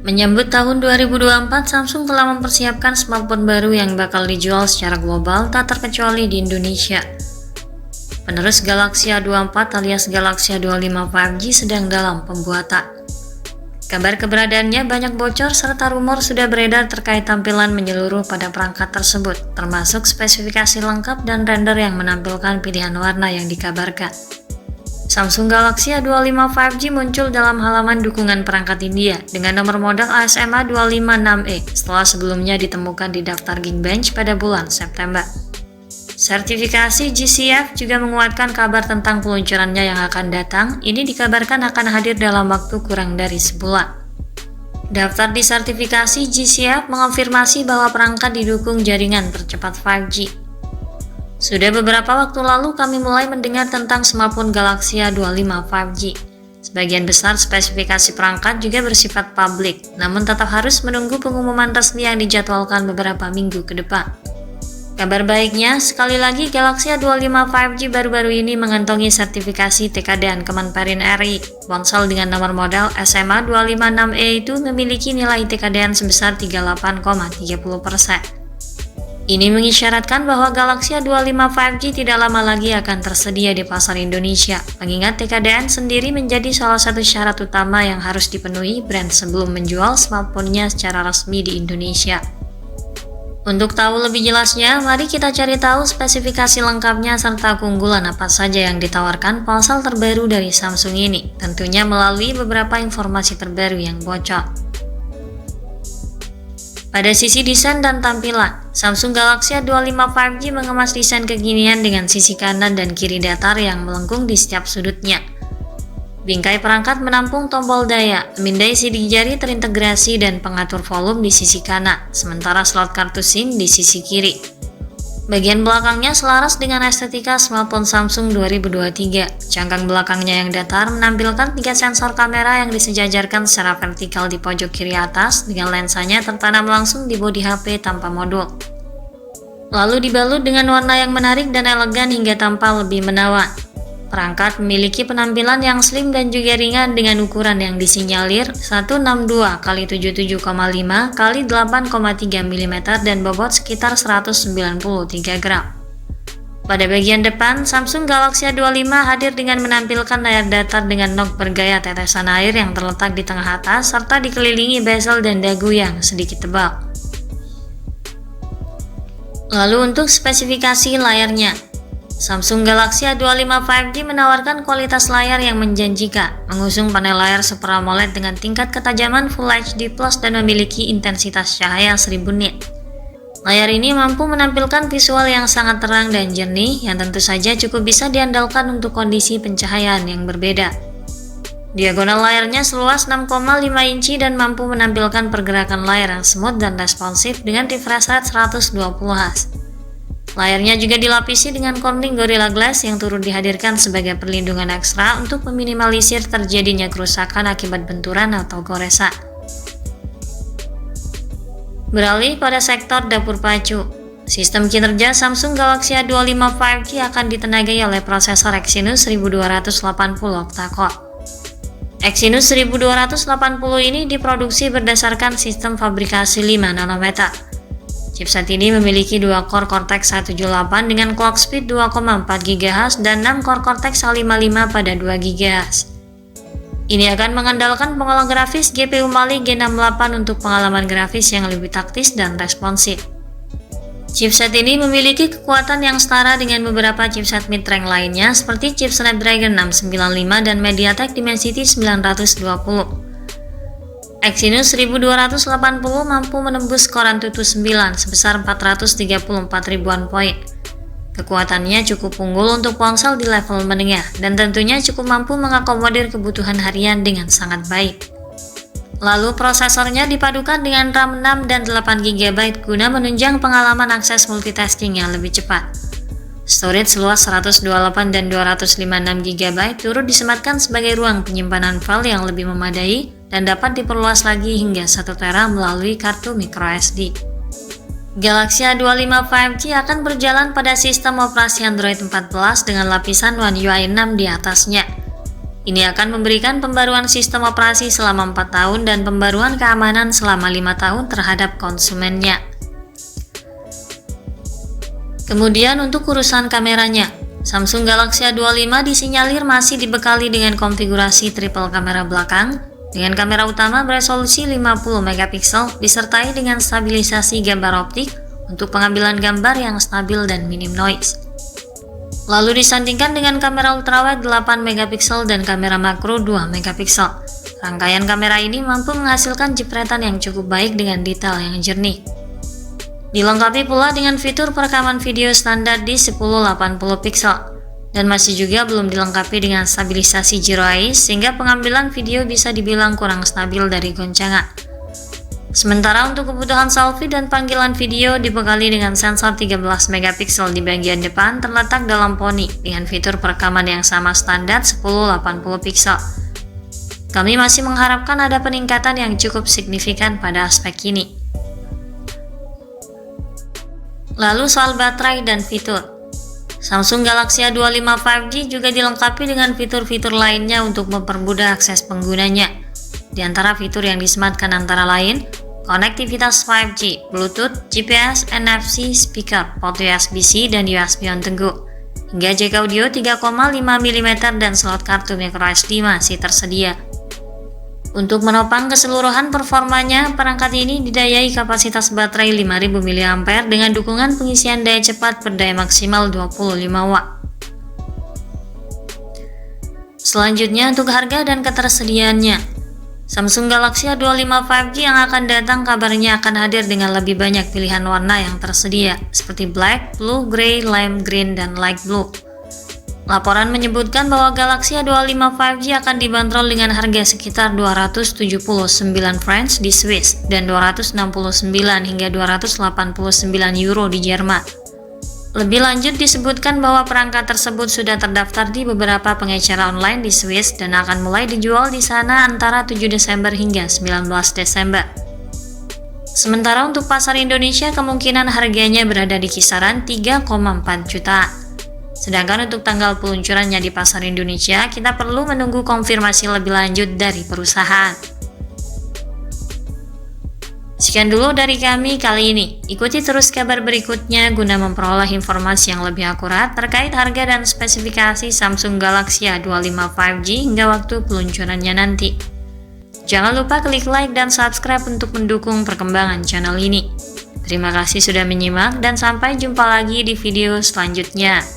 Menyambut tahun 2024, Samsung telah mempersiapkan smartphone baru yang bakal dijual secara global, tak terkecuali di Indonesia. Penerus Galaxy A24 alias Galaxy A25 5G sedang dalam pembuatan. Kabar keberadaannya banyak bocor serta rumor sudah beredar terkait tampilan menyeluruh pada perangkat tersebut, termasuk spesifikasi lengkap dan render yang menampilkan pilihan warna yang dikabarkan. Samsung Galaxy A25 5G muncul dalam halaman dukungan perangkat India dengan nomor model ASM A256E setelah sebelumnya ditemukan di daftar Geekbench pada bulan September. Sertifikasi GCF juga menguatkan kabar tentang peluncurannya yang akan datang. Ini dikabarkan akan hadir dalam waktu kurang dari sebulan. Daftar di sertifikasi GCF mengonfirmasi bahwa perangkat didukung jaringan tercepat 5G. Sudah beberapa waktu lalu kami mulai mendengar tentang smartphone Galaxy A25 5G. Sebagian besar spesifikasi perangkat juga bersifat publik, namun tetap harus menunggu pengumuman resmi yang dijadwalkan beberapa minggu ke depan. Kabar baiknya, sekali lagi Galaxy A25 5G baru-baru ini mengantongi sertifikasi TKDN Kemenperin RI. Ponsel dengan nomor model SMA 256E itu memiliki nilai TKDN sebesar 38,30%. Ini mengisyaratkan bahwa Galaxy A25 5G tidak lama lagi akan tersedia di pasar Indonesia, mengingat TKDN sendiri menjadi salah satu syarat utama yang harus dipenuhi brand sebelum menjual smartphone-nya secara resmi di Indonesia. Untuk tahu lebih jelasnya, mari kita cari tahu spesifikasi lengkapnya serta keunggulan apa saja yang ditawarkan ponsel terbaru dari Samsung ini, tentunya melalui beberapa informasi terbaru yang bocor. Pada sisi desain dan tampilan, Samsung Galaxy A25 5G mengemas desain kekinian dengan sisi kanan dan kiri datar yang melengkung di setiap sudutnya. Bingkai perangkat menampung tombol daya, pemindai sidik jari terintegrasi dan pengatur volume di sisi kanan, sementara slot kartu SIM di sisi kiri. Bagian belakangnya selaras dengan estetika smartphone Samsung 2023. Cangkang belakangnya yang datar menampilkan 3 sensor kamera yang disejajarkan secara vertikal di pojok kiri atas dengan lensanya tertanam langsung di bodi HP tanpa modul. Lalu dibalut dengan warna yang menarik dan elegan hingga tampak lebih menawan. Perangkat memiliki penampilan yang slim dan juga ringan dengan ukuran yang disinyalir 162x77,5 x 8,3 mm dan bobot sekitar 193 gram. Pada bagian depan, Samsung Galaxy A25 hadir dengan menampilkan layar datar dengan nok bergaya tetesan air yang terletak di tengah atas serta dikelilingi bezel dan dagu yang sedikit tebal. Lalu untuk spesifikasi layarnya, Samsung Galaxy A25 5G menawarkan kualitas layar yang menjanjikan, mengusung panel layar Super AMOLED dengan tingkat ketajaman Full HD+ dan memiliki intensitas cahaya 1000 nit. Layar ini mampu menampilkan visual yang sangat terang dan jernih yang tentu saja cukup bisa diandalkan untuk kondisi pencahayaan yang berbeda. Diagonal layarnya seluas 6,5 inci dan mampu menampilkan pergerakan layar yang smooth dan responsif dengan refresh rate 120 Hz. Layarnya juga dilapisi dengan Corning Gorilla Glass yang turut dihadirkan sebagai perlindungan ekstra untuk meminimalisir terjadinya kerusakan akibat benturan atau goresan. Beralih pada sektor dapur pacu, sistem kinerja Samsung Galaxy A25 5G akan ditenagai oleh prosesor Exynos 1280 octa-core. Exynos 1280 ini diproduksi berdasarkan sistem fabrikasi 5 nanometer. Chipset ini memiliki 2 core Cortex A78 dengan clock speed 2,4 GHz dan 6 core Cortex A55 pada 2 GHz. Ini akan mengandalkan pengolah grafis GPU Mali G68 untuk pengalaman grafis yang lebih taktis dan responsif. Chipset ini memiliki kekuatan yang setara dengan beberapa chipset mid-range lainnya seperti chip Snapdragon 695 dan MediaTek Dimensity 920. Exynos 1280 mampu menembus Core Antutu 9 sebesar 434 ribuan poin. Kekuatannya cukup unggul untuk ponsel di level menengah dan tentunya cukup mampu mengakomodir kebutuhan harian dengan sangat baik. Lalu prosesornya dipadukan dengan RAM 6 dan 8 GB guna menunjang pengalaman akses multitasking yang lebih cepat. Storage seluas 128 dan 256 GB turut disematkan sebagai ruang penyimpanan file yang lebih memadai dan dapat diperluas lagi hingga 1 TB melalui kartu microSD. Galaxy A25 5G akan berjalan pada sistem operasi Android 14 dengan lapisan One UI 6 di atasnya. Ini akan memberikan pembaruan sistem operasi selama 4 tahun dan pembaruan keamanan selama 5 tahun terhadap konsumennya. Kemudian untuk urusan kameranya, Samsung Galaxy A25 disinyalir masih dibekali dengan konfigurasi triple kamera belakang dengan kamera utama beresolusi 50 megapiksel disertai dengan stabilisasi gambar optik untuk pengambilan gambar yang stabil dan minim noise. Lalu disandingkan dengan kamera ultrawide 8 megapiksel dan kamera makro 2 megapiksel. Rangkaian kamera ini mampu menghasilkan jepretan yang cukup baik dengan detail yang jernih. Dilengkapi pula dengan fitur perekaman video standar di 1080 piksel dan masih juga belum dilengkapi dengan stabilisasi zero eyes sehingga pengambilan video bisa dibilang kurang stabil dari goncangan. Sementara untuk kebutuhan selfie dan panggilan video dibekali dengan sensor 13 megapiksel di bagian depan terletak dalam poni dengan fitur perekaman yang sama standar 1080 piksel. Kami masih mengharapkan ada peningkatan yang cukup signifikan pada aspek ini. Lalu soal baterai dan fitur. Samsung Galaxy A25 5G juga dilengkapi dengan fitur-fitur lainnya untuk mempermudah akses penggunanya. Di antara fitur yang disematkan antara lain, konektivitas 5G, Bluetooth, GPS, NFC, speaker, port USB-C, dan USB on the go. Hingga jack audio 3,5 mm dan slot kartu microSD masih tersedia. Untuk menopang keseluruhan performanya, perangkat ini didayai kapasitas baterai 5000 mAh dengan dukungan pengisian daya cepat berdaya maksimal 25 watt. Selanjutnya untuk harga dan ketersediaannya. Samsung Galaxy A25 5G yang akan datang kabarnya akan hadir dengan lebih banyak pilihan warna yang tersedia, seperti black, blue, grey, lime green, dan light blue. Laporan menyebutkan bahwa Galaxy A25 5G akan dibanderol dengan harga sekitar 279 francs di Swiss dan 269 hingga 289 euro di Jerman. Lebih lanjut disebutkan bahwa perangkat tersebut sudah terdaftar di beberapa pengecara online di Swiss dan akan mulai dijual di sana antara 7 Desember hingga 19 Desember. Sementara untuk pasar Indonesia kemungkinan harganya berada di kisaran 3,4 jutaan. Sedangkan untuk tanggal peluncurannya di pasar Indonesia, kita perlu menunggu konfirmasi lebih lanjut dari perusahaan. Sekian dulu dari kami kali ini. Ikuti terus kabar berikutnya guna memperoleh informasi yang lebih akurat terkait harga dan spesifikasi Samsung Galaxy A25 5G hingga waktu peluncurannya nanti. Jangan lupa klik like dan subscribe untuk mendukung perkembangan channel ini. Terima kasih sudah menyimak dan sampai jumpa lagi di video selanjutnya.